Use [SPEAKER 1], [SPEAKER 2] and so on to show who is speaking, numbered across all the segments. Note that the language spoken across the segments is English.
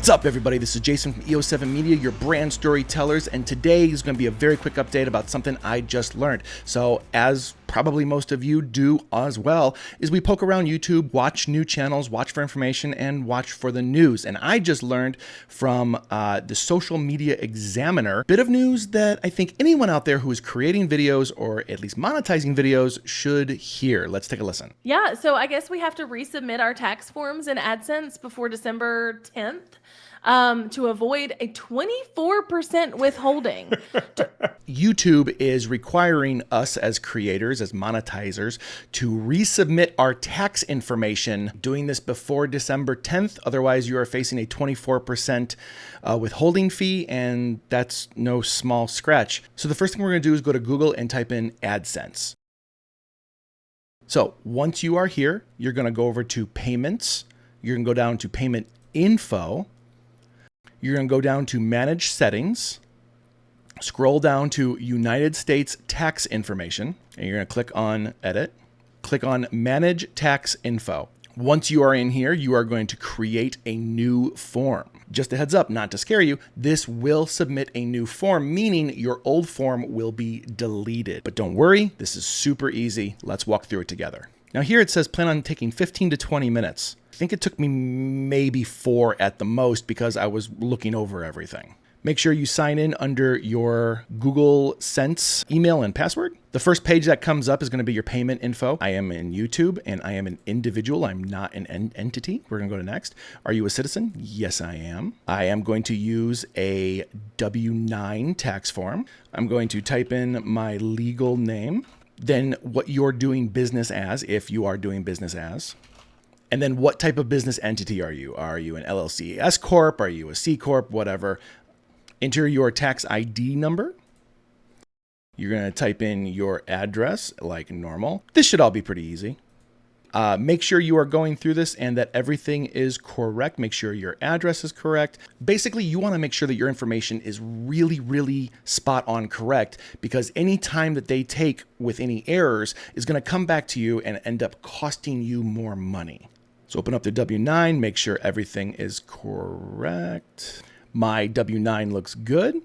[SPEAKER 1] What's up, everybody? This is Jason from Eo7 Media, your brand storytellers, and today is going to be a very quick update about something I just learned. So, as probably most of you do as well, is we poke around YouTube, watch new channels, watch for information, and watch for the news. And I just learned from the Social Media Examiner, bit of news that I think anyone out there who is creating videos or at least monetizing videos should hear. Let's take a listen.
[SPEAKER 2] Yeah, so I guess we have to resubmit our tax forms in Adsense before December 10th to avoid a 24% withholding.
[SPEAKER 1] YouTube is requiring us as creators, as monetizers, to resubmit our tax information, doing this before December 10th. Otherwise, you are facing a 24% withholding fee, and that's no small scratch. So the first thing we're going to do is go to Google and type in Adsense. So once you are here, you're going to go over to Payments. You're going to go down to Payment Info. You're going to go down to Manage Settings. Scroll down to United States Tax Information, and you're going to click on Edit. Click on Manage Tax Info. Once you are in here, you are going to create a new form. Just a heads up, not to scare you, this will submit a new form, meaning your old form will be deleted. But don't worry, this is super easy. Let's walk through it together. Now here it says plan on taking 15 to 20 minutes. I think it took me maybe 4 at the most because I was looking over everything. Make sure you sign in under your Google Sense email and password. The first page that comes up is going to be your payment info. I am in YouTube and I am an individual. I'm not an entity. We're going to go to next. Are you a citizen? Yes, I am. I am going to use a W-9 tax form. I'm going to type in my legal name, then what you're doing business as, if you are doing business as. And then what type of business entity are you? Are you an LLC S Corp? Are you a C Corp? Whatever. Enter your tax ID number. You're going to type in your address like normal. This should all be pretty easy. Make sure you are going through this and that everything is correct. Make sure your address is correct. Basically, you want to make sure that your information is really, really spot on correct, because any time that they take with any errors is going to come back to you and end up costing you more money. So open up the W-9, make sure everything is correct. My W-9 looks good.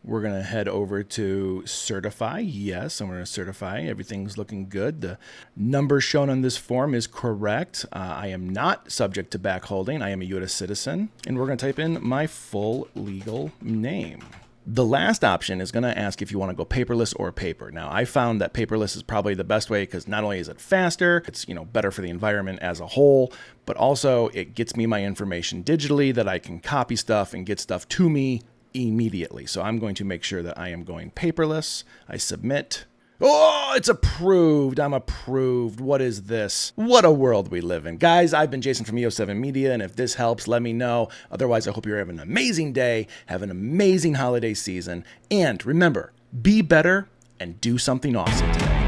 [SPEAKER 1] We're going to head over to certify. Yes, I'm going to certify. Everything's looking good. The number shown on this form is correct. I am not subject to backholding. I am a U.S. citizen. And we're going to type in my full legal name. The last option is going to ask if you want to go paperless or paper. Now, I found that paperless is probably the best way because not only is it faster, it's better for the environment as a whole, but also it gets me my information digitally that I can copy stuff and get stuff to me immediately. So I'm going to make sure that I am going paperless. I submit. Oh, it's approved. I'm approved. What is this? What a world we live in. Guys, I've been Jason from Eo7 Media, and if this helps, let me know. Otherwise, I hope you're having an amazing day, have an amazing holiday season, and remember, be better and do something awesome today.